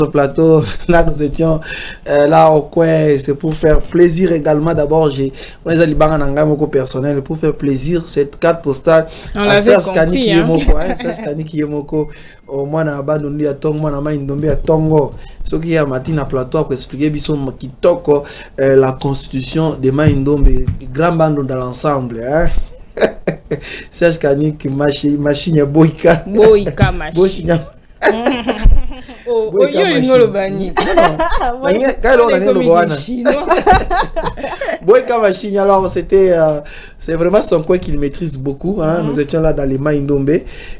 plateau, là nous étions là au coin, c'est pour faire plaisir également. D'abord, j'ai mon personnel pour faire plaisir cette carte postale à Serge Kaniki Yemoko, Serge Kaniki Yemoko, au moins à abandonné à Tongo, moi na indombe à Tongo. Ce qui a matin à plateau pour expliquer bison kitoko la constitution de Maindombe, grand bande dans l'ensemble. Serge Kaniki machine boika machine. Oh, yo bani. Alors c'était c'est vraiment son coin qu'il maîtrise beaucoup, hein. Nous étions là dans les Maindombe.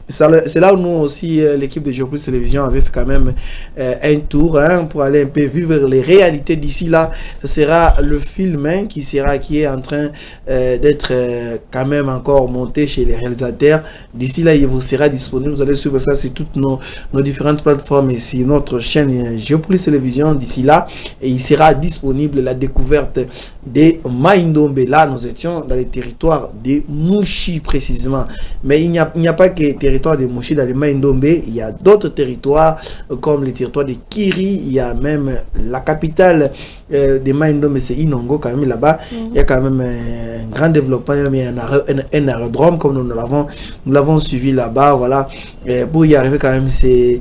C'est là où nous aussi l'équipe de Géopolis Télévision avait fait quand même un tour, hein, pour aller un peu vivre les réalités d'ici là. Ce sera le film, hein, qui est en train d'être quand même encore monté chez les réalisateurs. D'ici là, il vous sera disponible. Vous allez suivre ça sur toutes nos différentes plateformes et sur notre chaîne Géopolis Télévision d'ici là. Et il sera disponible la découverte des Maindombe. Là, nous étions dans les territoires des Mouchi précisément. Mais il n'y a pas que les territoires des Mouchi dans les Maindombe. Il y a d'autres territoires comme les territoires de Kiri. Il y a même la capitale des Maindombe, c'est Inongo quand même là-bas. Il y a quand même un grand développement. Il y a un aérodrome comme nous l'avons suivi là-bas. Voilà. Pour y arriver quand même, c'est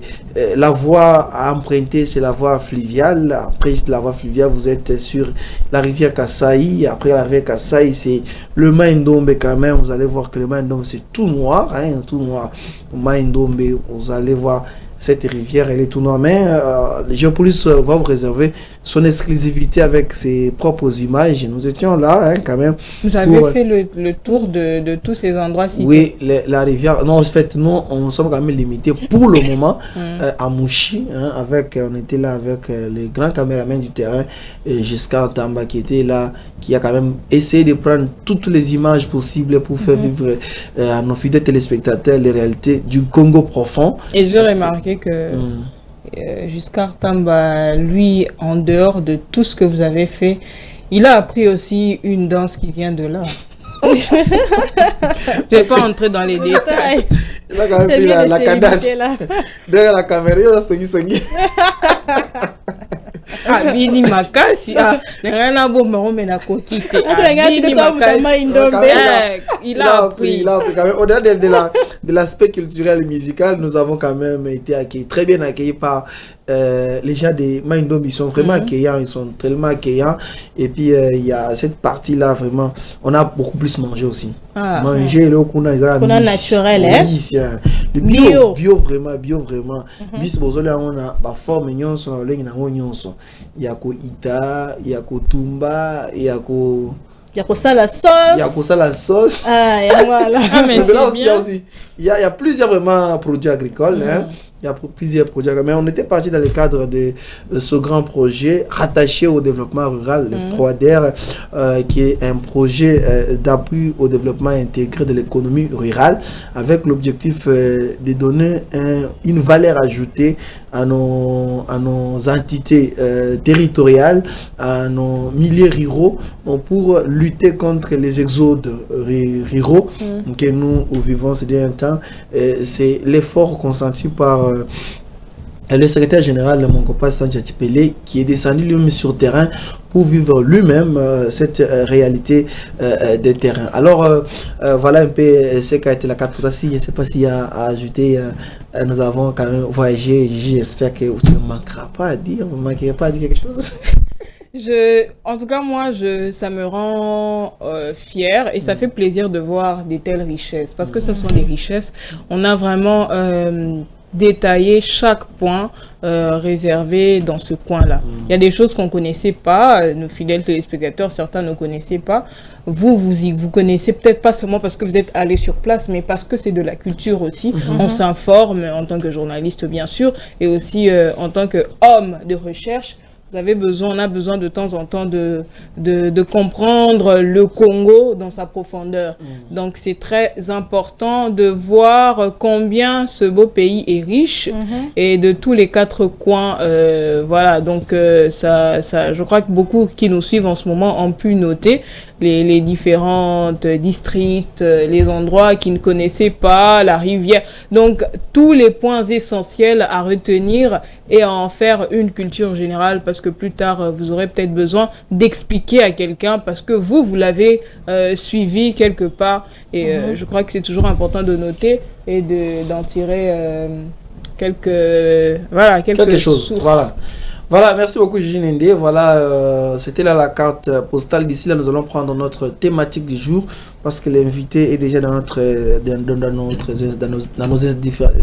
la voie à emprunter, c'est la voie fluviale. Après la voie fluviale, vous êtes sur la rivière Kasaï. Après la rivière Kasaï, c'est le Maindombe quand même. Vous allez voir que le Maindombe, c'est tout noir, hein, tout noir. Le Maindombe, vous allez voir cette rivière, elle est tout noire. Mais Géopolis va vous réserver son exclusivité avec ses propres images. Nous étions là, hein, quand même. Vous avez fait le tour de tous ces endroits cités. Oui, la rivière. Non, en fait, nous, on sommes quand même limités pour le moment à Mouchi. Hein, on était là avec les grands caméramans du terrain, jusqu'à Tamba qui était là, qui a quand même essayé de prendre toutes les images possibles pour faire vivre à nos fidèles téléspectateurs les réalités du Congo profond. Et j'ai remarqué que Giscard Tamba, lui, en dehors de tout ce que vous avez fait, il a appris aussi une danse qui vient de là. Je ne vais pas entrer dans les détails. Il a quand même pris la cadence. Derrière la caméra, il a songi. Ah, Bini Makasi. Ah, rien à bon, mais la coquille. Il a appris. Au-delà de l'aspect culturel et musical, nous avons quand même été accueillis, très bien accueillis par les gens des Maindombe. Ils sont vraiment accueillants, ils sont tellement accueillants. Et puis il y a cette partie-là, vraiment, on a beaucoup plus mangé aussi. Manger le kuna naturel, hein? Le bio vraiment. Bis bozola on a ba forme nyonso na olengi na nyonso. Yako ita, yako tumba, yako sala sauce. Ah, et voilà. Mais il y a plusieurs vraiment produits agricoles, hein. Il y a plusieurs projets, mais on était parti dans le cadre de ce grand projet rattaché au développement rural, le PROADER, qui est un projet d'appui au développement intégré de l'économie rurale, avec l'objectif de donner une valeur ajoutée à nos entités territoriales, à nos milieux ruraux, pour lutter contre les exodes ruraux que nous vivons ces derniers temps. C'est l'effort consenti par le secrétaire général de Mongopa Sanjatipele, qui est descendu lui-même sur terrain pour vivre lui-même cette réalité des terrains. Alors voilà un peu ce qu'a été la carte postale. Je ne sais pas s'il y a à ajouter. Nous avons quand même voyagé. J'espère que tu ne manqueras pas à dire. Vous ne manquerez pas à dire quelque chose. En tout cas, moi, ça me rend fière et ça fait plaisir de voir des telles richesses, parce que ce sont des richesses. On a vraiment détaillé chaque point réservé dans ce coin-là. Il y a des choses qu'on ne connaissait pas, nos fidèles téléspectateurs, certains ne connaissaient pas. Vous connaissez peut-être pas seulement parce que vous êtes allé sur place, mais parce que c'est de la culture aussi. On s'informe en tant que journaliste, bien sûr, et aussi en tant qu'homme de recherche, on a besoin de temps en temps de comprendre le Congo dans sa profondeur. Donc, c'est très important de voir combien ce beau pays est riche et de tous les 4 coins. Voilà, donc je crois que beaucoup qui nous suivent en ce moment ont pu noter les différentes districts, les endroits qu'ils ne connaissaient pas, la rivière. Donc, tous les points essentiels à retenir et à en faire une culture générale, parce que plus tard, vous aurez peut-être besoin d'expliquer à quelqu'un, parce que vous l'avez suivi quelque part. Et je crois que c'est toujours important de noter et d'en tirer quelques choses. Sources. Voilà, merci beaucoup Gigi Ndé. Voilà, c'était là la carte postale. D'ici là, nous allons prendre notre thématique du jour parce que l'invité est déjà dans nos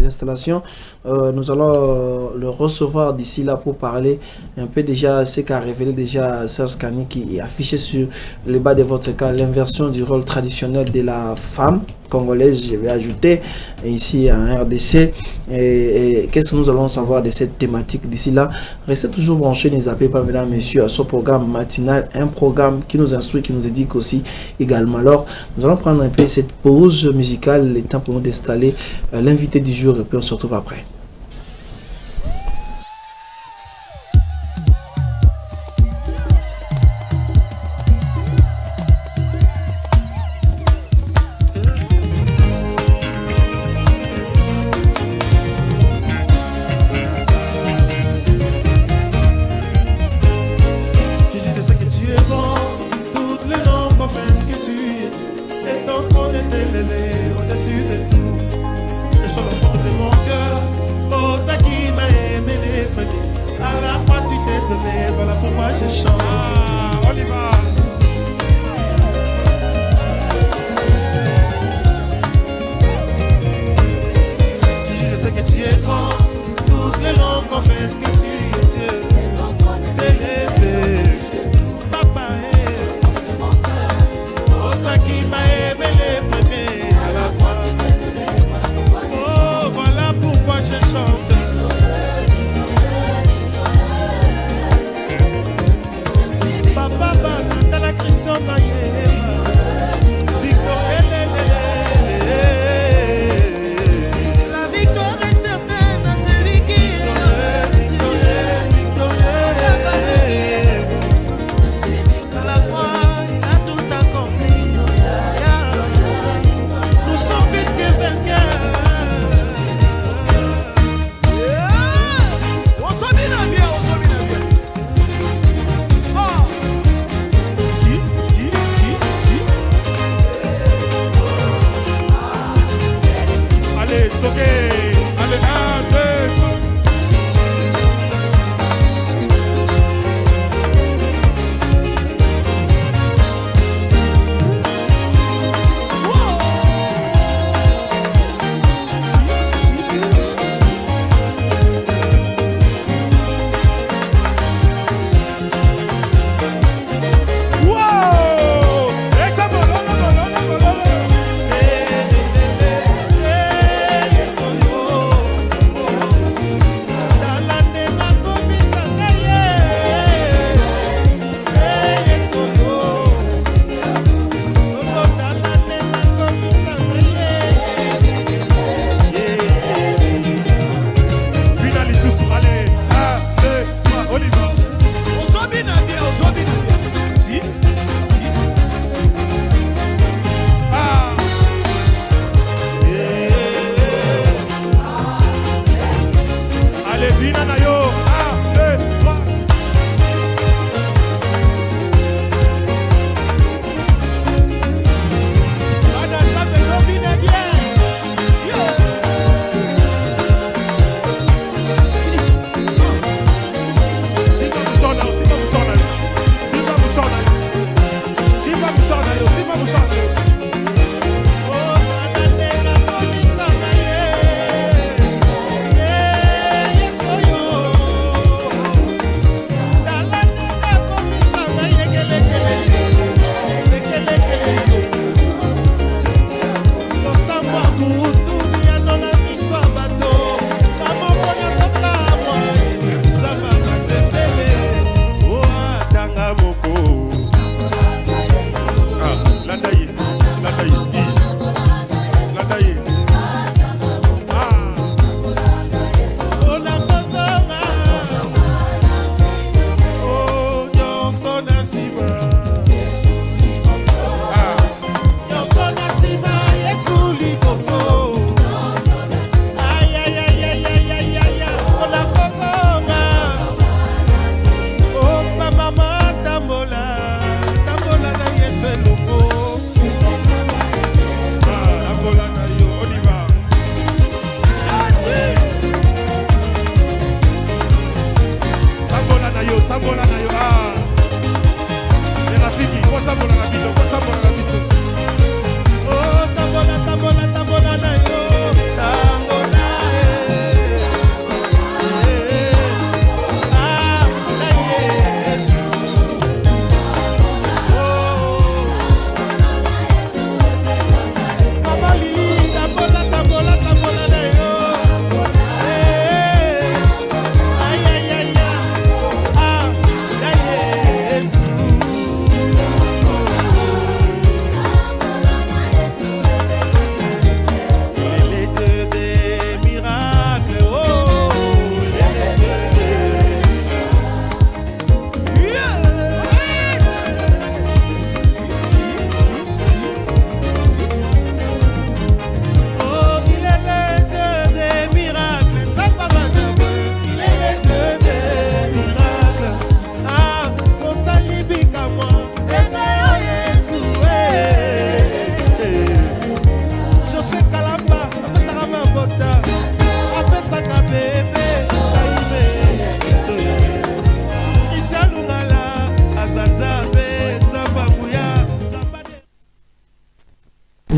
installations. Nous allons le recevoir d'ici là pour parler un peu déjà ce qu'a révélé déjà Serge Kani, qui est affiché sur le bas de votre cas, l'inversion du rôle traditionnel de la femme congolaise, je vais ajouter ici en RDC. Et qu'est-ce que nous allons savoir de cette thématique d'ici là? Restez toujours branchés, ne zappez pas, mesdames et messieurs, à ce programme matinal, un programme qui nous instruit, qui nous éduque aussi également. Alors, nous allons prendre un peu cette pause musicale, le temps pour nous d'installer l'invité du jour, et puis on se retrouve après.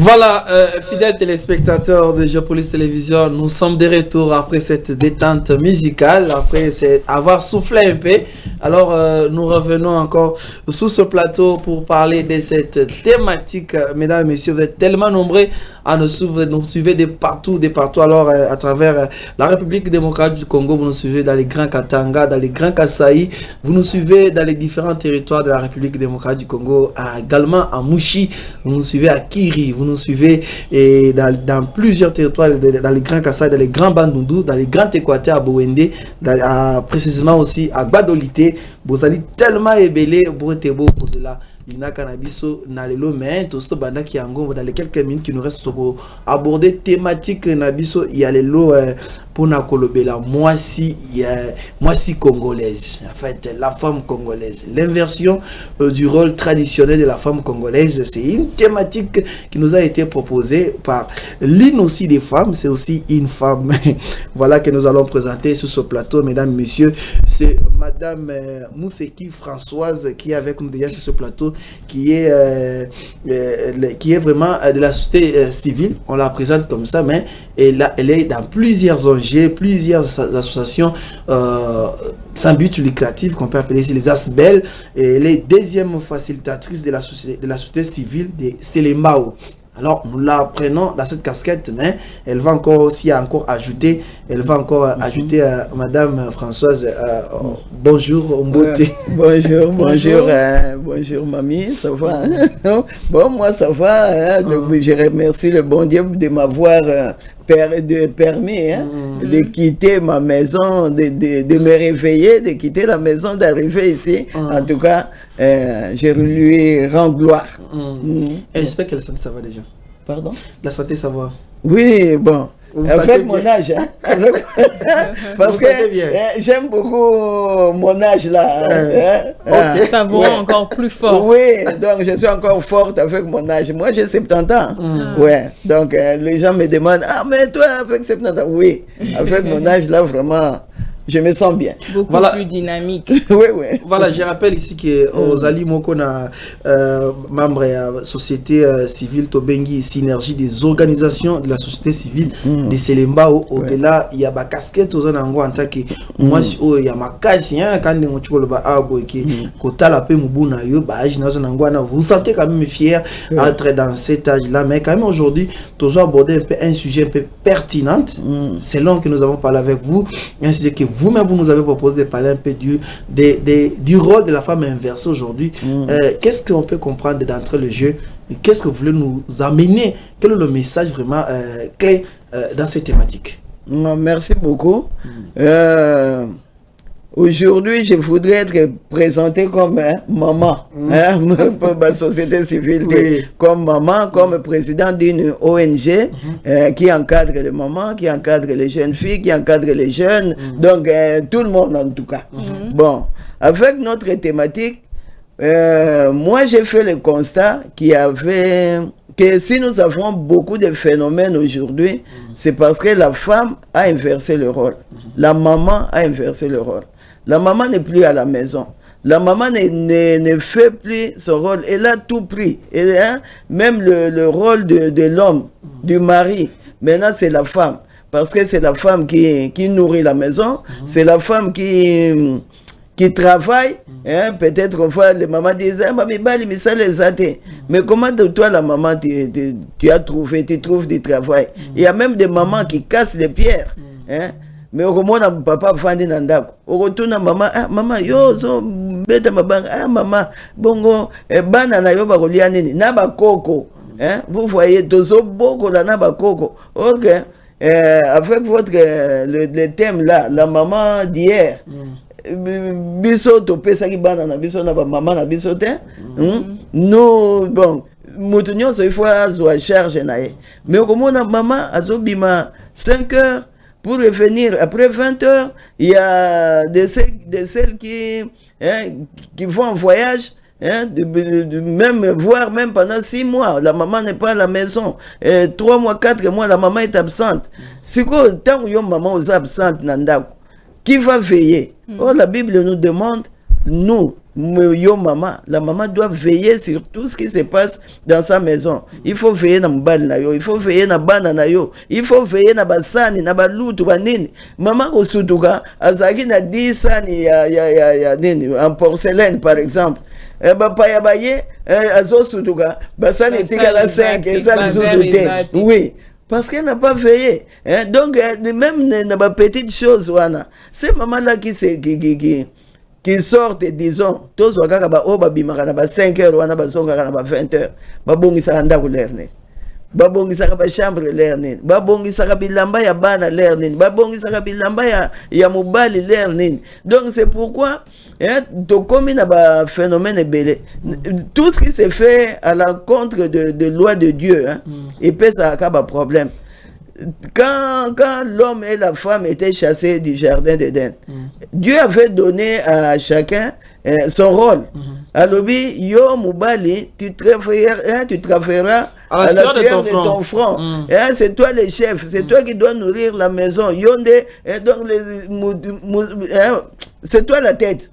Voilà, fidèles téléspectateurs de Géopolis Télévision, nous sommes de retour après cette détente musicale, après avoir soufflé un peu. Alors, nous revenons encore sous ce plateau pour parler de cette thématique. Mesdames et messieurs, vous êtes tellement nombreux à nous suivre de partout. Alors, à travers la République démocratique du Congo, vous nous suivez dans les Grands Katanga, dans les Grands Kasaï, vous nous suivez dans les différents territoires de la République démocratique du Congo, également à Mouchi, vous nous suivez à Kiri, vous nous suivez et dans plusieurs territoires, dans les Grands Kasaï, dans les Grands Bandundu, dans les Grands Équatés à Bouende, précisément aussi à Gbadolité. Vous allez tellement ébélé pour être beau pour cela. Ina Canabiso Nalelo, mais tout ce banda qui dans les quelques minutes qui nous restent pour aborder thématique Nabiso, il y a les lots pour Nakolobela, moi si congolaise, en fait la femme congolaise, l'inversion du rôle traditionnel de la femme congolaise, c'est une thématique qui nous a été proposée par l'une aussi des femmes, c'est aussi une femme, voilà que nous allons présenter sur ce plateau, mesdames, messieurs, c'est madame Mousseki Françoise qui est avec nous déjà sur ce plateau, qui est vraiment de la société civile, on la présente comme ça, mais elle est dans plusieurs ONG, plusieurs associations sans but lucratif qu'on peut appeler ici les ASBEL, et elle est deuxième facilitatrice de la société civile de Selembao. Alors, nous la prenons dans cette casquette, mais elle va encore aussi ajouter, ajouter à Madame Françoise, bonjour, Mbote. Bonjour, bonjour mamie, ça va? Bon, moi ça va, donc je remercie le bon Dieu de m'avoir permis de quitter ma maison, de me réveiller, de quitter la maison, d'arriver ici. En tout cas, je lui rends gloire. J'espère que la santé ça va déjà. Pardon? La santé ça va. Oui, bon. Avec mon âge, parce que j'aime beaucoup mon âge là. Ça vous rend encore plus fort. Oui, donc je suis encore forte avec mon âge. Moi j'ai 70 ans. Ouais, donc les gens me demandent, ah mais toi avec 70 ans, oui, avec mon âge là vraiment. Je me sens bien. Beaucoup plus dynamique. Oui, oui. Voilà, je rappelle ici que Ozali Mokona, membre de la société civile Tobengi, synergie des organisations de la société civile de Selembao. Au-delà, il y a ma casquette aux anango en tant que moi, il y a ma casse, quand on tue le babo et qui kota la paix mubuna yo, vous sentez quand même fier d'être dans cet âge-là, mais quand même aujourd'hui, toujours aborder un peu un sujet un peu pertinent. C'est long que nous avons parlé avec vous, ainsi que vous-même, vous nous avez proposé de parler un peu du rôle de la femme inversée aujourd'hui. Qu'est-ce qu'on peut comprendre d'entrer le jeu? Qu'est-ce que vous voulez nous amener? Quel est le message vraiment clé dans cette thématique? Merci beaucoup. Aujourd'hui, je voudrais être présenté comme maman, pour ma société civile, comme maman, comme président d'une ONG qui encadre les mamans, qui encadre les jeunes filles, qui encadre les jeunes, donc tout le monde en tout cas. Bon, avec notre thématique, moi j'ai fait le constat qu'il y avait que si nous avons beaucoup de phénomènes aujourd'hui, c'est parce que la femme a inversé le rôle. La maman a inversé le rôle. La maman n'est plus à la maison. La maman ne fait plus son rôle. Elle a tout pris. Et, hein, même le rôle de l'homme, du mari, maintenant c'est la femme. Parce que c'est la femme qui nourrit la maison. C'est la femme qui travaille. Hein, peut-être qu'on voit les mamans disent mais comment toi la maman tu as trouvé, tu trouves du travail. Il y a même des mamans qui cassent les pierres. Hein. Mais au moment où papa fandi nandako, au retour na maman, ah maman yo zo beta mabanga, ah maman bongo bana na yo ba kolia nini na ba koko, hein, vous voyez tozo boko la na ba koko. OK, avec votre le thème là, la maman d'hier. Biso to pesa ki bana na biso na ba maman na biso te. Nous bon mutunyo so il faut azwa charge na ye. Mais au moment où maman azobima 5 heures pour revenir après 20 heures, il y a de celles qui vont en voyage, hein, voire même pendant 6 mois. La maman n'est pas à la maison. 3 mois, 4 mois, la maman est absente. C'est quoi, tant que maman est absente, qui va veiller? Oh, la Bible nous demande, nous, yo maman, la maman doit veiller sur tout ce qui se passe dans sa maison. Il faut veiller na mbali na yo, il faut veiller na bana na yo, il faut veiller na basani, na balutu banini. Maman ko sutuka azaki na 10 sani ya nini en porcelaine par exemple. Papa ya baye azo sutuka basani tika la 5 et ça les oui. Parce qu'elle n'a pas veillé. Hein? Donc, même dans les petites choses, c'est maman là qui sortent, disons, tous les gens qui ont 5 heures, 20 heures, ils sont babongisaka ba chambre learning, babongisaka bilamba ya bana learning, babongisaka bilamba ya mobali learning. Donc c'est pourquoi to komi na ba phénomène belé. Tout ce qui se fait à l'encontre de loi de Dieu, hein, et peut ça a ba problème. Quand l'homme et la femme étaient chassés du jardin d'Éden, Dieu avait donné à chacun son rôle. Alors, yo mubali, tu travailleras à la sueur de ton front. C'est toi le chef, c'est toi qui dois nourrir la maison. Donc c'est toi la tête.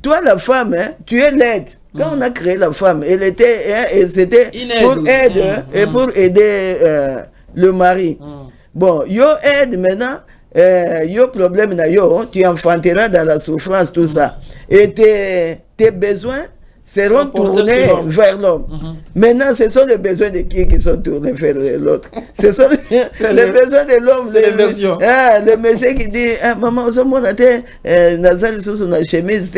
Toi la femme, tu es l'aide. Quand on a créé la femme, elle était, c'était pour aider et pour aider le mari. Bon, yo aide maintenant. Yo problème na yo, tu enfanteras dans la souffrance, tout ça. Et tes besoins seront tournés vers l'homme. Maintenant, ce sont les besoins de qui sont tournés vers l'autre. Ce sont les besoins de l'homme. Le monsieur qui dit, maman, on se montre nazali sous une chemise.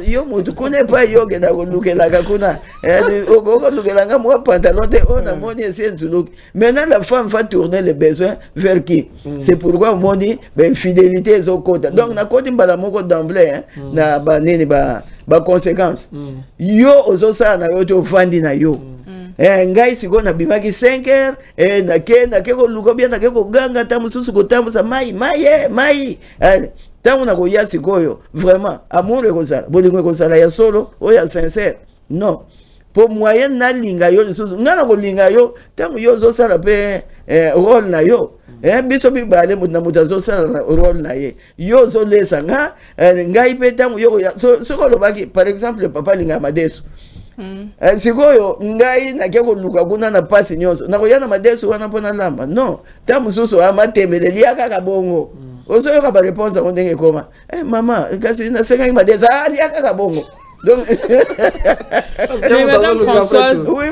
Yo, tu connais pas yo que la kakuna. Moi, pantalon, on a mon maintenant, la femme va tourner les besoins vers qui? C'est pourquoi on dit, fidélité est au côté. Donc, na côté balamoko d'emblée, na banini ba conséquence. Yo ozo sa na yo to fandi na yo. Ngai siko na bimaki 5 heures na ke ko luko bien na ke ko ganga tamu susu ko tamu sa mai tamu na ko ya sikoyo vraiment amour ko sala bolingo ko sala ya solo o ya sincère. Non. Pour moyen na linga yo susu ngana ko linga yo tamu yo zo sala pe rôle na yo. Biso bibale na mutazo sala rôle na ye. Yo zo lesa nga ngai pe tamu yo so ko lobaki par exemple le papa linga madesu. Sikoyo ngai na ke ko luka kuna na pasi nyonso. Na ko yana madesu wana pona lamba. Non, tamu susu amatemeleli aka bongo. Ozo yo ka ba réponse ko ndenge koma. Maman, kasi na senga madesu ali aka bongo. Donc, mais Madame Françoise, oui,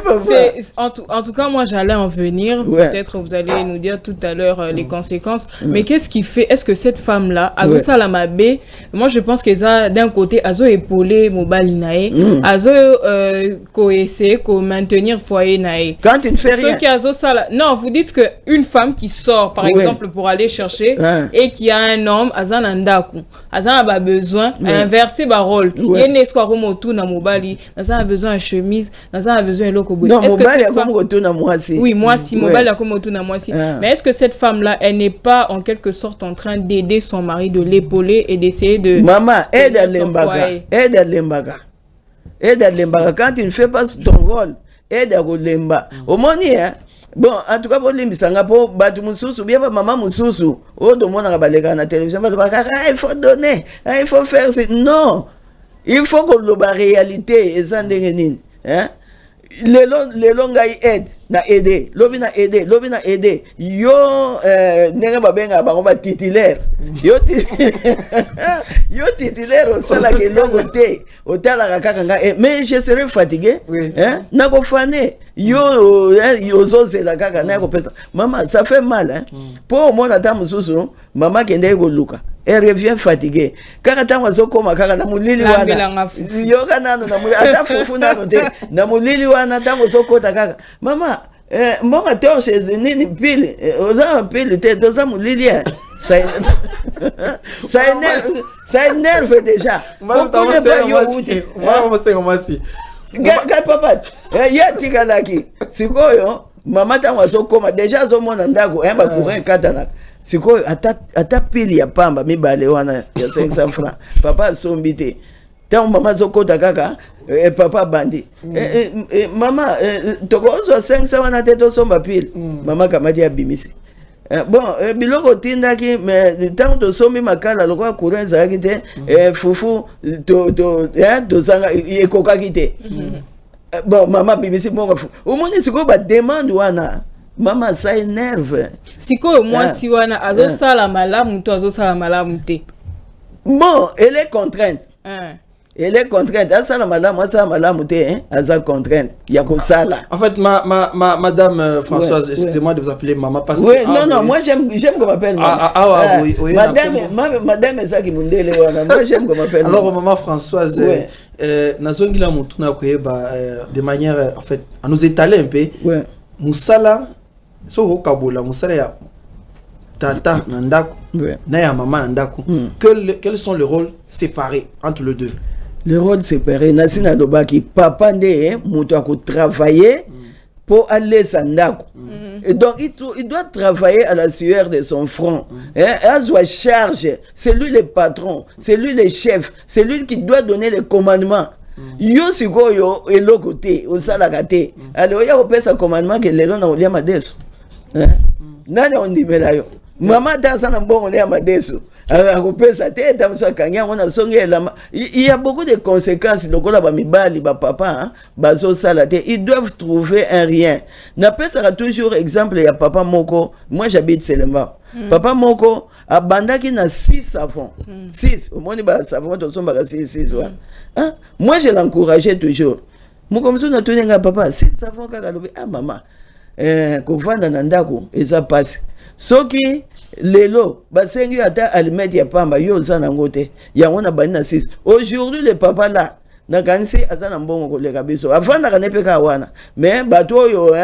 en tout cas, moi j'allais en venir. Ouais. Peut-être vous allez nous dire tout à l'heure les conséquences. Mais qu'est-ce qui fait? Est-ce que cette femme-là, Azo Salamabé, moi je pense qu'elle a d'un côté Azo épaulé Mobali Nae, Azo essayer de maintenir foyer Nae. Quand tu ne fais rien. Non, vous dites qu'une femme qui sort, par exemple, pour aller chercher et qui a un homme, Azan Andaku, Azan a besoin d'inverser le rôle. Motu na mobali, naza a besoin de chemise, naza a besoin de lokobo. Non, mobali a comme retour na moi si. Oui, moi si mobali a comme retour na moi si. Mais est-ce que cette femme là, elle n'est pas en quelque sorte en train d'aider son mari, de l'épauler et d'essayer de maman, aide à l'embaga. Aide à l'embaga. Aide à l'embaga. Quand tu ne fais pas ton rôle, aide à kolemba omoni hein. Bon, en tout cas, pour les misanga, pour battre Moussou, bien maman Moussou, oh, de mon arabalé à la télévision, il faut donner, il faut faire, non, il faut que la réalité est sans dérénine, hein. Les longs aident, na aider, l'obi na aider, yo, n'est pas bien, on va titulaire, yo titulaire au sein de l'autre, au tel à la mais je serai fatigué, hein, n'a pas fané, yo, c'est la caca, n'a pas maman, ça fait mal, hein, pour mon attendre sous, maman qui est luka. Elle revient fatiguée. Quand on a comme na mulili wana. Yo kana na mulili ata fufu na note. Na mulili wana tango soko kaka. Mama, mbonga torche nini pile. Oza pile te doza mulili. Ça énerve déjà. Moi c'est papa. Ya tikalaki. Sikoyo mama tango soko déjà zo mona ndako ba courant katana. Siko ata pili ya pamba mibale wana ya 500 francs papa sombite tant maman zokota kaka papa bandi mama tokozwa 500 wana te to somba pili mama kamati ya bimisi bon biloko tindaki mais tant to sombi makala lokwa courant zaki te fufu to sanga ekokaki te bon mama bimisi monga fu omoni siko ba demande wana. Maman, ça énerve. Siko, moi, si on a azo sala malamu, toi azo sala malamu te. Bon, elle est contrainte. Elle est contrainte. Asala malamu, asala malamu te, hein? Asa contrainte. Yako sala. En fait, madame Françoise, excusez-moi de vous appeler maman parce que. Oui, non, moi j'aime qu'on m'appelle maman. Oui. Madame est ça qui m'a dit, moi j'aime qu'on m'appelle maman. Alors, maman Françoise, nazongila mutuna koyeba de manière, en fait, à nous étaler un peu. Oui. Musala. So kabola musala ya tata nandako na ya maman nandako quels sont les rôles séparés entre les deux? Les rôles séparés nasina dobaki papa ndé muto ko travailler pour aller sandako et donc il doit travailler à la sueur de son front elle doit charge, c'est lui le patron, c'est lui le chef, c'est lui qui doit donner les commandements. Yo sikoyo eloko te osalaka te alors ya kopesa commandement que lelo na olia madeso nani ondimela yo mama ta sana mbongo ne ya madeso akopesa te ta musakanya ona songi elama. Il y a beaucoup de conséquences lokola ba mibali ba papa bazo sala te, ils doivent trouver un rien. Na pesa toujours exemple ya papa moko, moi j'habite Selema. Papa moko abandaki na 6 savons. 6 au moins ba savons to somba 6 wa. Hein? Moi je l'encourageais toujours. Moko mso na tonenga papa 6 savons kaka lobi maman ko vanda na ndako eza passe. Soki lelo basengi ata aliment ya pamba yo zana ngote ya wana bani na 6. Aujourd'hui le papa là na kanisi azana mbongo koleka biso avanda kanepeka wana mais bato yo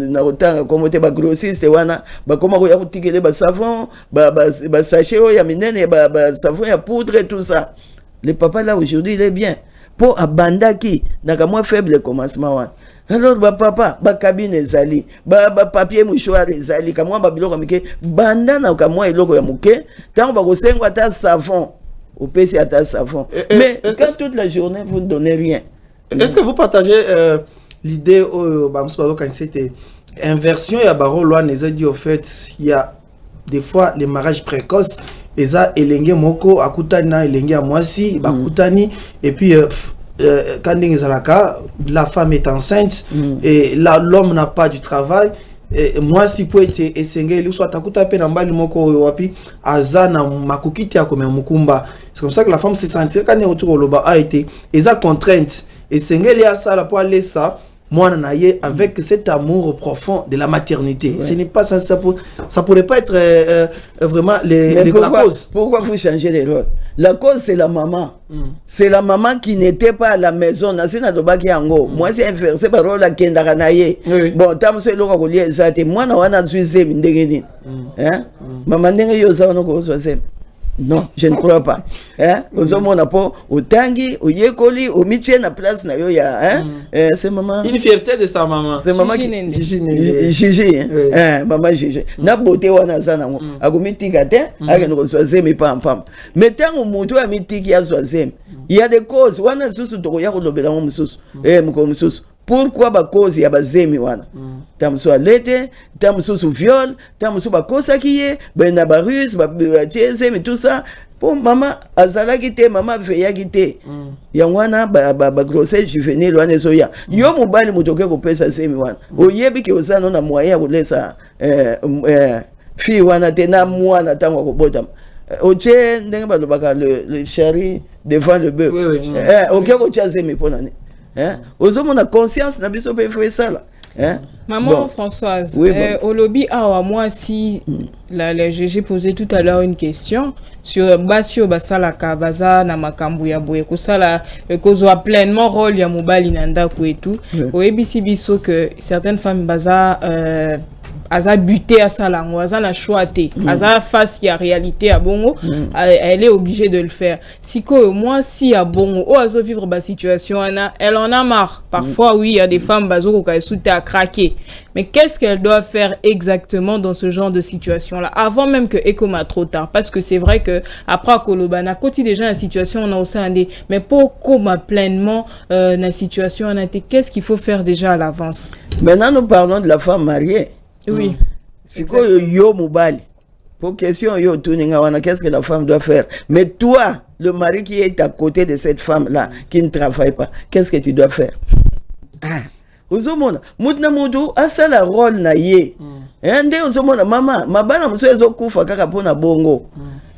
na otanga komote ba grossiste wana ba koma ko ya kutikele ba savon ba sachet ya minene ba savon ya poudre tout ça. Le papa là aujourd'hui il est bien pour abandaki na ka moins faible commencement wana. Alors papa cabine ezali papier mouchoir ezali kamwa biloko mike banda na kamwa eloko ya muke tant ba kosenga ta savon au PC à ta savon mais quand toute la journée vous ne donnez rien. Est-ce que vous partagez l'idée quand c'était inversion ya baro loi les a dit au fait il y a des fois les mariages précoces eza elenge moko akutani na elenge ya mwasi bakutani et puis quand la femme est enceinte et l'homme n'a pas du travail et moi si peut être essengé soit takuta pe na mbali moko wapi azana makukiti ya comme mukumba. C'est comme ça que la femme se sentit quand retour au loba a été eza contrainte essengé ya ça la pour aller ça moi naye avec cet amour profond de la maternité. Ce n'est pas ça pourrait pas être vraiment la cause. Pourquoi vous changez les rôles? La cause c'est la maman. C'est la maman qui n'était pas à la maison. Moi c'est inversé par la kendara naye. Bon, tam c'est le ko lié ça te moi na wana zuize ndengeni. Hein? Maman ndenge yo za ono ko zoisem. Non, je ne crois pas. Hein? Ozomona po otangi, oyekoli, omiche na place na yo ya, hein? C'est maman. Une fierté de sa maman. C'est maman Gigi. Hein? Maman Gigi. Na beauté wana za nango. Agomitika te, akeno ko zoisem pam. Mais tant mutu amitiki ya zoisem. Il y a des causes wana susu to ya ko lobela mo mususu. Muko mususu. pourquoi ba cause ya bazemi wana tamusu alete tamusu sous viol tamusu ba kosa kiye na ba ruse ba cheze mais tout ça pour maman azalaki te maman veillaki te ya wana ba grossesse juvénile wana ezoya yo mobali mutoke kopesa zemi wana oyebi ke ozana na moyen kolesa fille wana te na mwana tango kobota oche ndenge balobaka le chéri devant le bœuf ok kocha zemi pona ne ozomona conscience na biso pe faut ça là. Maman bon. Françoise, oui, bon. Au lobby, moi, si j'ai posé tout à l'heure une question sur Basio Basalaka, Baza, Namakambu, Yaboué, Kosala, Kozwa pleinement rôle Yamubali Nandaku et tout. Au EBC Bisso, que certaines femmes Baza, Aza buté à Salango, Aza n'a choisi, Aza face à réalité à Bongo, elle est obligée de le faire. Si moi, si à Bongo, ou Azo vivre ma situation, elle en a marre. Parfois, oui, il y a des femmes Bazo qui sont à craquer. Mais qu'est-ce qu'elle doit faire exactement dans ce genre de situation-là, avant même que Ekoma trop tard? Parce que c'est vrai que après Kolobana, quand il déjà la situation, on a aussi un des, mais pour Koma pleinement la situation, on a été, qu'est-ce qu'il faut faire déjà à l'avance? Maintenant, nous parlons de la femme mariée. Oui. C'est quoi yo mobile? Pour question yo tuninga qu'est-ce que la femme doit faire? Mais toi, le mari qui est à côté de cette femme-là, qui ne travaille pas, qu'est-ce que tu dois faire? Uzomona, mutna mudu asala rôle na ye. Ende uzomona mama, mabana muso ezokufa kaka pona bongo.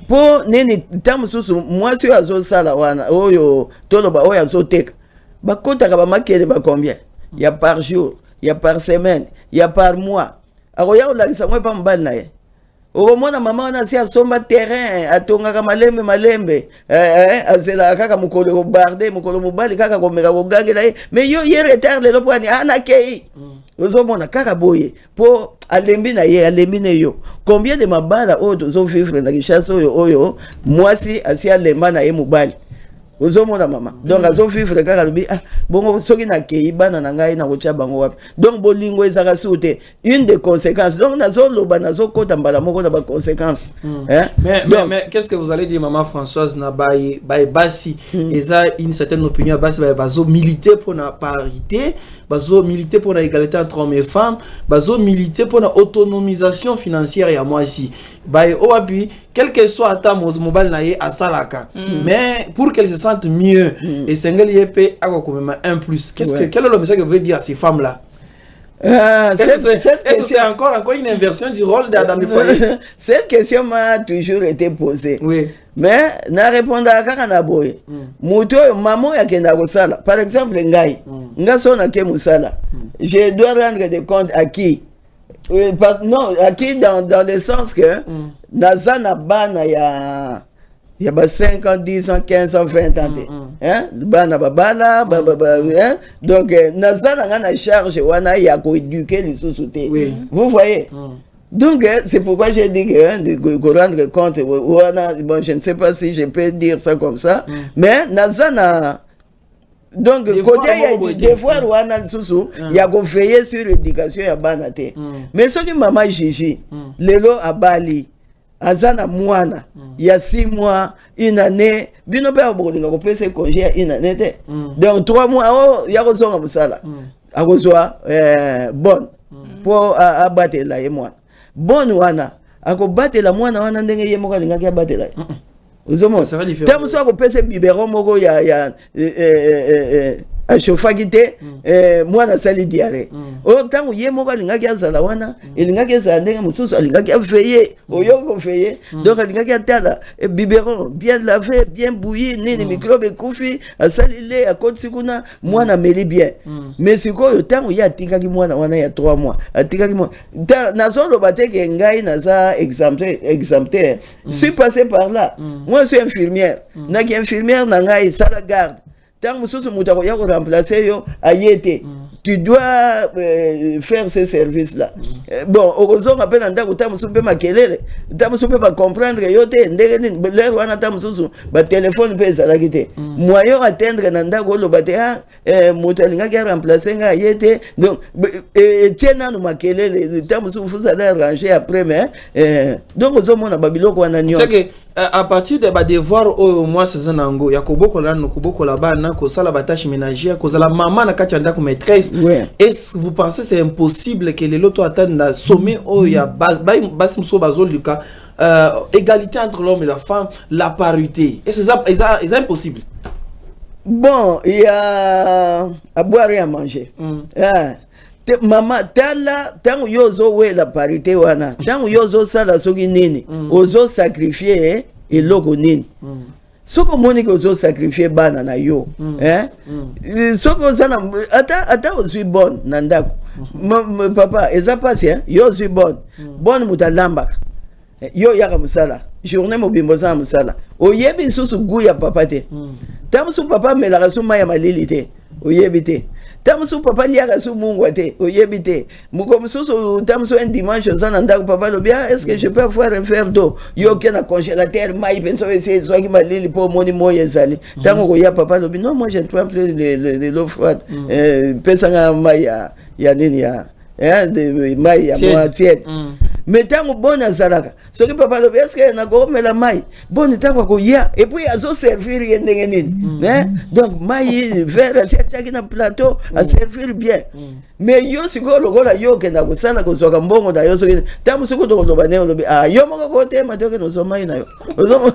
Po neni tamususu mwasi azo sala wana oyo toloba oyo azoteka. Bakota ka ba makele ba combien? Il y a par jour, il y a par semaine, il y a par mois. Aroya olakisa mwe pa mbali na ye. Okomona mama wana si asomba terrain atongaka malembe azela kaka mukolo obarde mukolo mobali kaka komeka kogangela ye mais yo ye retard lelo pwani anakei ozomona kaka boye po alembi na ye alembi ne yo combien de mabala oyo tozovivre na Kinshasa oyo mwasi asi alemba na ye mobali ozomona mama donc azovivre kaka lobi bongo soki na kei bana na ngai na kotia bango wapi donc bolingo ezaka sute une des conséquences donc nazoloba nazokota mbala moko na ba conséquences mais qu'est-ce que vous allez dire maman Françoise na bay basi eza une certaine opinion basi bazo militer pour la parité bazo militer pour la égalité entre hommes et femmes bazo militer pour la autonomisation financière ya moi ici bay oapi quel que soit ta mobile na ye à salaka mais pour qu'elle se sente mieux et single yep a comme un plus quel est le message que vous voulez dire à ces femmes là? C'est encore une inversion du rôle d'Adam du foyer. Cette question m'a toujours été posée. Oui. Mais na répondre à kaka boy. Muto maman ya kenda ko sala. Par exemple ngai. Nga so na ke musala. Je dois rendre des comptes à qui? Non, à qui dans le sens que nazana bana ya il y a 5 ans, 10 ans, 15 ans, 20 ans. Bana babala, donc nazana na charge wana ya ko éduquer les sous-soutés. Vous voyez? Donc c'est pourquoi j'ai dit que de rendre compte wana bon je ne sais pas si je peux dire ça comme ça, mais nazana donc côté il y a des fois wana susu il y a qu'on veiller sur l'éducation ya bana te. Mais ce qui maman Gigi lelo abali azana mwana il y a 6 mois une année bino pe abolinga ko pesa congé une année te donc 3 mois oh ya ko zonga musala akozwa bonne pour abatela ye mwana bonne wana akobatela mwana wana ndenge ye moko lingaki abatela uzomo tamuso akopesa biberon moko ya ashofaki te mwana sali diare o tango ye moko alingaki azala wana elingaki azala ndenge mosusu alingaki aveiller oyoko veiller donc alingaki atala biberon bien lavé bien bouilli nini microbe ekufi asali le akotisi kuna mwana meli bien mais sikoyo tango ye atikaki mwana wana ya 3 mois atikaki mwana nazoloba te ke ngai naza exemplaire suis passé par là moi je suis infirmière naki infirmière na ngai sala garde tant que tu dois remplacer yo ayete tu dois faire ces services là bon heureusement appelle anda ko tamu pe makelele tamu pe pas comprendre yo te ndenge ni l'air wana tamu susu ba téléphone pe za la kité moyen atteindre nanda ko lo bate moto linga ki remplacer nga ayete donc tiena no makelele tamu susu za la ranger après mais donc ozo mona babiloko wana nyo à partir de devoir au moins c'est un ango ya koboko la no koboko la bana ko sala batache ménagère ko la maman na kachanda ko maîtresse. Et vous pensez c'est impossible que les loto attendent sommet au ya bas muso bazol du cas égalité entre l'homme et la femme, la parité. Et c'est ça c'est impossible. Bon, il y a à boire et à manger. Maman, tant yozo we la parité wana, tant yozo sala soki nini, ozo sacrifier et logo nini. Soko moni ozo sacrifier bana na yo, soko sana ata ozo bonne nandako. Papa, eza passe yo ozo bonne mutalamba. Yo yaka musala, journée mobimbo za musala. Oyebi susu guya papa te. Tamusu papa melaka su maya malili te. Oyebi te. Tamusu papa liaka su mungwa te. Oyebi te. Mukomususu tamusu un dimanche zana ndako papa lo bien, est-ce que je peux faire un verre d'eau? Yo kena congélateur mai penso essayer soit qui malili po moni moye zali. Tamu ko ya papa lo bien. Non, moi je ne prends plus de l'eau froide. Pesanga maya ya nini ya. De mai ya moi tiède. Mais tant que bon azalaka ce que papa le est-ce que na go mela mai bon tant ko ya et puis azo servir ndengenini donc mai verre c'est na plateau à servir bien mais yo siko lokola yo ke na ko sala ko soka mbongo da yo so tant siko to lo bane lo yo moko ko te ma to ke no so mai na yo maman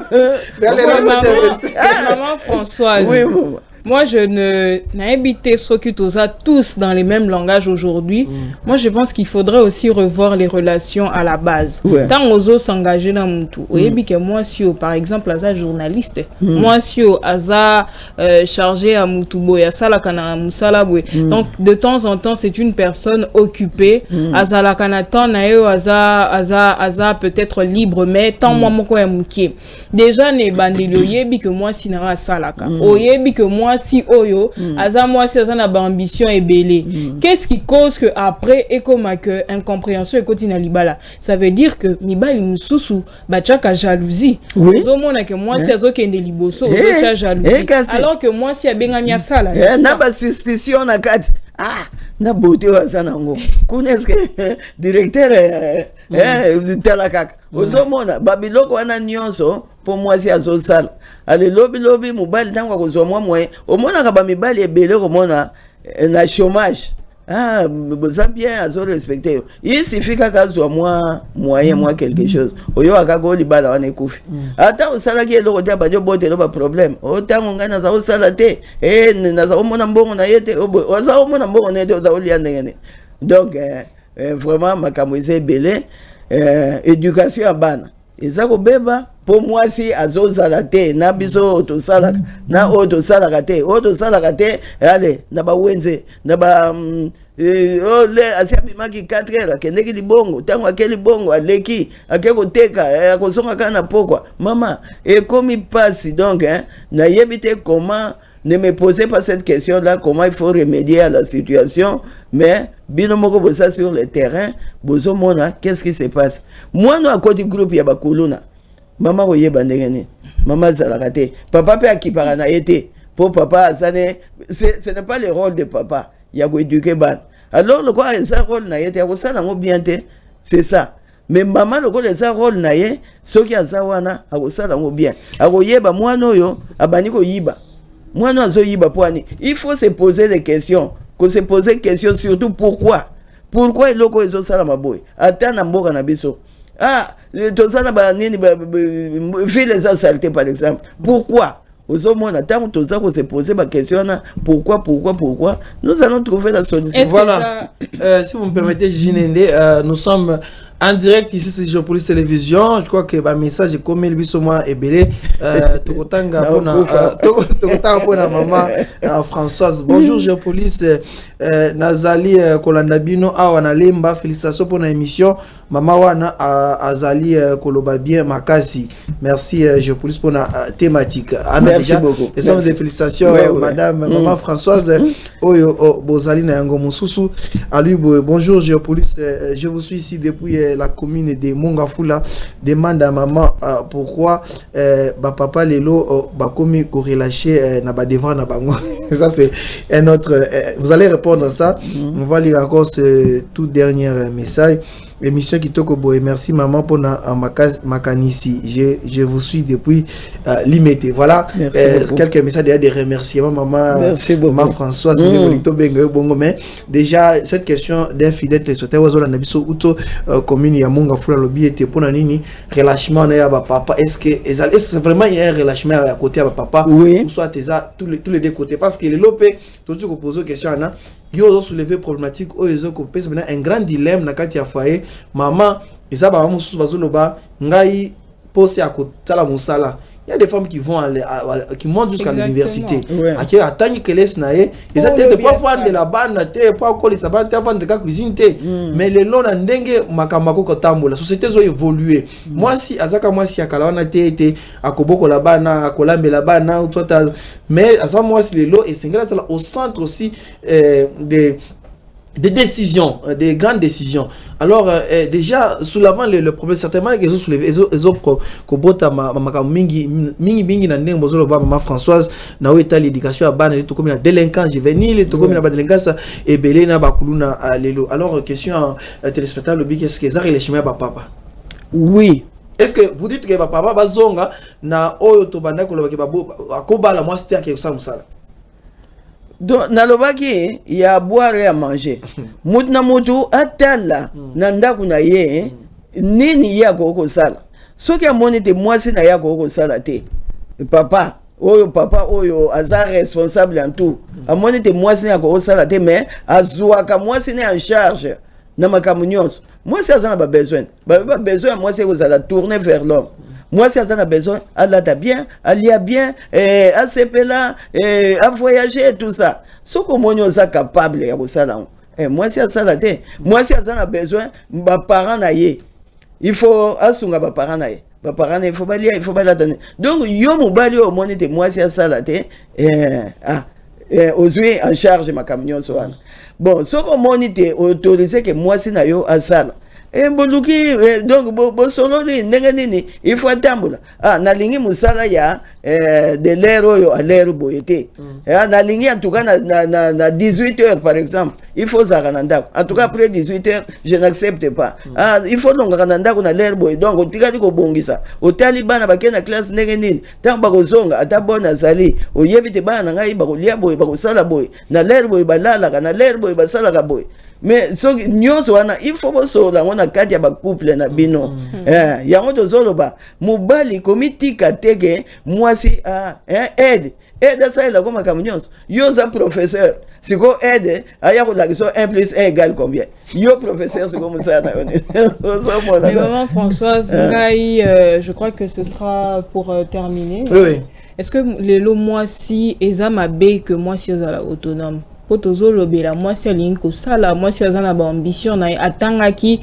Françoise. Oui, maman. Moi, je n'ai habité Sokutosa tous dans les mêmes langages aujourd'hui. Moi, je pense qu'il faudrait aussi revoir les relations à la base. Tant aux autres s'engager dans mon tout. Vous voyez que moi, si par exemple, Aza journaliste, moi, si Aza chargé à Mutubo, à Salakana, Musalabwe. Donc, de temps en temps, c'est une personne occupée. Aza la Kanatan, Aza peut-être libre, mais tant moi, mon coin mouké. Déjà, ne bandelo yebi que moi, si n'a Salaka. Oyebi que moi, si oyo aza moi si aza na ba ambition et belé qu'est-ce qui cause que après et comme que incompréhension et continue libala ça veut dire que mibali mususu bachaka jalousie zo mona que moi si azo kende liboso zo cha jalousie alors que moi si abengami asala na ba suspicion na kati na beauté aza nango kuneske directeur talakaka ozo mona babiloko wana nyonso pour moi si azo sala ale lobi mobali tango kozwa mwa moyen omona ka ba mibali ebele komona na chômage boza bien azo respecter il suffit kaka zwa mwa moyen mwa quelque chose oyo akako libala wana ekufi ata osala ki eloko te banyo bote lo ba problème otango ngana za osala te na za omona mbongo na yete oza omona mbongo na yete oza olia ndenge donc vraiment makambo eza ebele éducation ya bana eza kobeba pour moi si azozala te na biso to sala na oto sala te allez na ba wenze na ba le asiabi maki 4 heures kendeki libongo tango akeli bongo aleki akeko teka akozonga kana pokwa mama et comme il passe donc na yebite comment ne me posez pas cette question là comment il faut remédier à la situation mais bino moko bosa sur le terrain bozo mona qu'est-ce qui se passe moi no akoti groupe ya bakuluna maman oyeba ndengeni maman zalakate papa pe akipara na été pour papa azane ce n'est pas le rôle de papa ya ko éduquer ban alors le quoi ça rôle na été ko sala ngo bien te c'est ça mais maman le ko le ça rôle na ye soki azawana akosala ngo bien akoyeba mwana oyo abani ko yiba mwana azo yiba poani il faut se poser des questions qu'on se poser des questions surtout pourquoi eloko ezo sala maboy ata na mboka na biso tout ça ba nini ville les saleté par exemple pourquoi aux hommes on attend tout ça qu'on se poser ma question pourquoi nous allons trouver la solution. Voilà si vous me permettez Jinende nous sommes en direct ici c'est Géopolice Télévision. Je crois que le message est comme le biso moi et belé tokotanga pona maman Françoise. Bonjour Géopolice Nazali Kolandabino awana lemba félicitations pour la émission maman wana Azali Koloba bien makasi. Merci Géopolice pour la thématique. Merci beaucoup. Et ça des félicitations madame maman Françoise oyo bozali na yango mususu ali bonjour Géopolice je vous suis ici depuis la commune de Mongafula. Demande à maman pourquoi papa lelo bakomi ko relâcher na ba devant na bango. Ça c'est un autre vous allez répondre à ça. On va lire encore ce tout dernier message. émission qui toko boy. Merci maman pour makanisi. Je vous suis depuis limité. Voilà quelques messages derrière des remerciements maman. Merci beaucoup. Maman Françoise bongo mais déjà cette question d'un fidèle téléspectateur ozo la nabiso uto commune ya Monga Fula lobby était pour nini relâchement na ya papa. Est-ce que c'est vraiment il y a un relâchement à côté à papa ou soit tous les deux côtés parce que les lopé tout ce qu'on pose question là ils ont soulevé problématique ils ont coupé c'est un grand dilemme na kati ya foyer maman eza ba maman sous bazoloba ngai posé à côté la musala. Il y a des femmes qui vont qui montent jusqu'à l'université. Qui attendent que laisse naé. Ils n'étaient pas voir de la bande, pas coller sa bande, pas de la cuisine. Mais les lois n'endengue makamako kotambo. La société a évolué. Moi si azaka moi si akala on a été à koboko la bana, à kolambe la bana ou toi mais azaka moi si les lois et c'est au centre aussi des décisions, des grandes décisions. Alors déjà soulevant le problème certainement qu'ils ont soulevé ils ont kobota mingi na ndenge bozolo ba maman Françoise na état l'éducation à bana to comme na délinquance juvénile to comme na ba délinquance et belé na ba kuluna lelo. Alors question téléspectateur le big est-ce que ça relève ba papa? Oui. Est-ce que vous dites que ba papa bazonga na oyo to banda ko loba ke ba akobala moi c'était ke ça musala? Donc nalobaki ya boire et à manger mutu na mutu atala na ndaku na ye nini ya koko sala soki amoni te mwasi na ya koko sala te papa oyo aza responsable en tout amoni te mwasi na koko sala te mais azuaka mwasi na en charge na makambo nyonso mwasi aza na ba besoin mwasi kozala tourner vers l'homme. Moi, si on a besoin, Allah t'a bien, Allah bien, à s'épeler, à voyager, tout ça. Ce que moi, nous sommes capables de faire, moi, si on a moi, si on a besoin, mes parents n'aillent. Il faut assumer mes parents n'aillent. Mes parents, il faut pas lire, il faut pas l'attendre. Donc, yo mobali au monde de moi, si on a aujourd'hui en charge de ma camion. Bon, ce que moi, on autorisé que moi, si on a ça. Boluki donc solo ni il faut attendre na lingi musala ya de l'air oyo à l'air boyete na lingi en tout cas na 18h par exemple il faut zarananda en tout cas après 18h je n'accepte pas il faut donc rananda na l'air boy donc otikali ko bongisa otali bana bakena classe nini tant ba kozonga ata bona zali oyebite bana ngai ba kolia boy ba kosala boy na l'air boy balala na l'air boy basala ka boy. Mais so nyonso wana il faut bosola wana kati ya ba couple na bino yango tozoloba mobali komitika teke mwasi aide ça la comme comme nyonso yo za professeur siko aide aya ko la question 1 plus 1 égale combien yo professeur c'est comme ça na mais maman Françoise ngai je crois que ce sera pour terminer. Oui. Est-ce que les lots mwasi ezama be que mwasi ezala autonome? Potozolobela moi si alinko sala moi si azana ba ambition na atangaki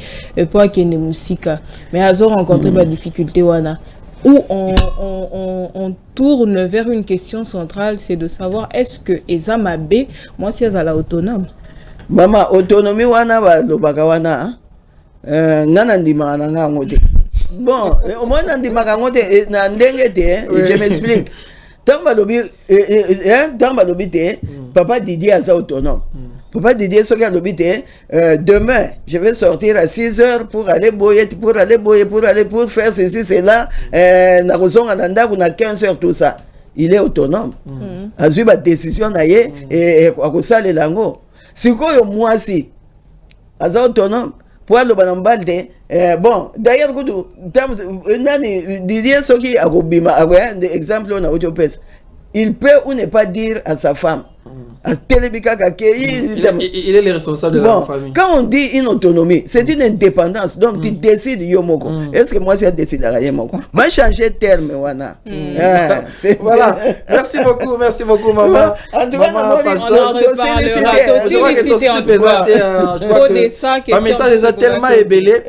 pour akende musika mais azo rencontré ba difficulté wana où on tourne vers une question centrale, c'est de savoir est-ce que ezama B moi si azala autonome mama autonomie wana ba lobaka wana ngana ndima na ngote bon au moins ndima ngote na ndenge te je m'explique. Tamba lobi te papa Didier a ça autonome. Papa Didier ce qu'il lobi te demain je vais sortir à 6h pour aller boyer pour faire ceci cela na kozonga na ndako na 15h tout ça. Il est autonome. Azui ba décision na ye et akosala lango. Sikoyo mwasi aza autonome. Pour le banambalde bon d'ailleurs kudu nani Didier soki akobima exemple on a autopes il peut ou ne pas dire à sa femme il est le responsable de la famille. Quand on dit une autonomie, c'est une indépendance. Donc tu décides yomoko. Est-ce que moi je décide à yomoko? Moi changer terme wana. Voilà. Merci beaucoup maman. En tout cas, un message déjà tellement ébélé.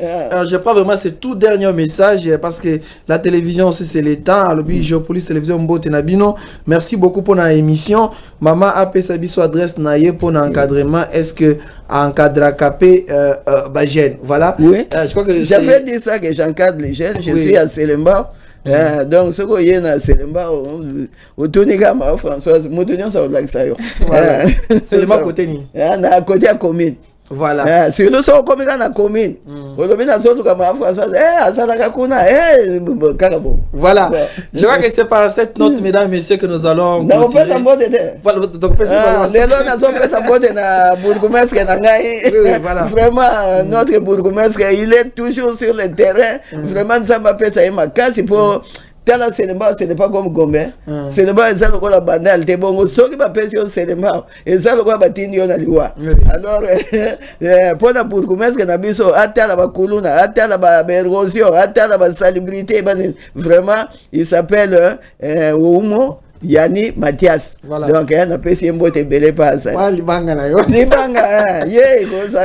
Je crois vraiment c'est tout dernier message parce que la télévision aussi c'est le temps. Lobby Géopolice télévision Mbote Nabino. Merci beaucoup pour la émission. Maman a fait sa adresse naïe pour l'encadrement. Est-ce que encadre capé Bajen? Voilà. Oui. Je crois que j'avais dit ça que j'encadre les jeunes. Je suis à Selemba. Donc ce qu'on y a à Selemba au Tonigama Françoise, Moutonion ça va ça. Selemba côté ni. À côté à commune. Voilà. Surtout si on commet dans la commune. On commet dans la commune française. Voilà. Je crois que c'est par cette note, mesdames et messieurs, que nous allons. Non, on peut s'en botter. Voilà. Vraiment, notre bourgmestre, il est toujours sur le terrain. Vraiment, ça m'a fait ça. Il m'a cassé pour. Ce n'est pas comme Gombe. Ce n'est pas ça le bandal. C'est bon, ce qui va passer au cinéma. Et ça le quoi batini on a liwa. Alors, pour la bourgmestre, on a vu ça. Attends la colonna, attends la érosion, attends la salubrité. Vraiment, il s'appelle Oumo Yanni Mathias. Voilà. Donc, on a passé un beau belé pas ça.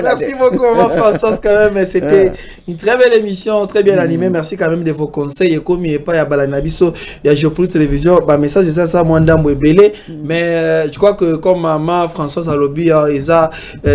Merci beaucoup, maman Françoise, quand même. C'était une très belle émission, très bien animée. Merci quand même de vos conseils. Et comme il n'y a pas, il y a Balanabiso, il y a Géopolitique Télévision. Bah, message, c'est ça, moi, Ndambo belé. Mais je crois que comme maman Françoise Alobi, ils a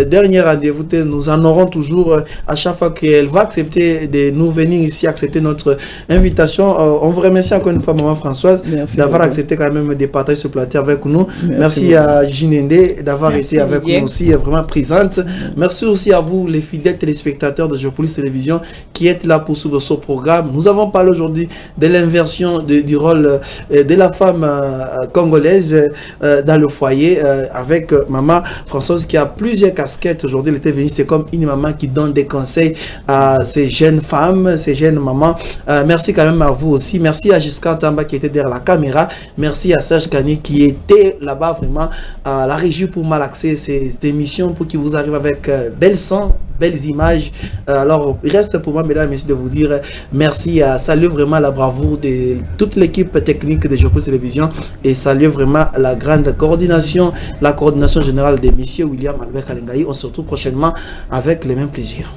dernier rendez-vous, nous en aurons toujours à chaque fois qu'elle va accepter de nous venir ici, accepter notre invitation. On vous remercie encore une fois, maman Françoise, d'avoir accepté quand même de partager ce plateau avec nous. Merci à Jinende d'avoir été avec nous aussi, vraiment présente. Merci aussi à vous, les fidèles téléspectateurs de Géopolitique Télévision, qui êtes là pour suivre ce programme. Nous avons parlé aujourd'hui de l'inversion du rôle de la femme congolaise dans le foyer avec maman Françoise qui a plusieurs casquettes. Aujourd'hui, elle était venue, c'est comme une maman qui donne des conseils à ces jeunes femmes, ces jeunes mamans. Merci quand même à vous aussi. Merci à Giscard Tamba qui était derrière la caméra. Merci à Serge Kani qui était là-bas vraiment à la régie pour malaxer cette émission pour qu'il vous arrive avec belles sons, belles images. Alors, il reste pour moi, mesdames et messieurs, de vous dire merci. Saluer vraiment la bravoure de toute l'équipe technique de Géopolitique Télévision et saluer vraiment la grande coordination, la coordination générale de monsieur William Albert Kalengaï. On se retrouve prochainement avec les mêmes plaisirs.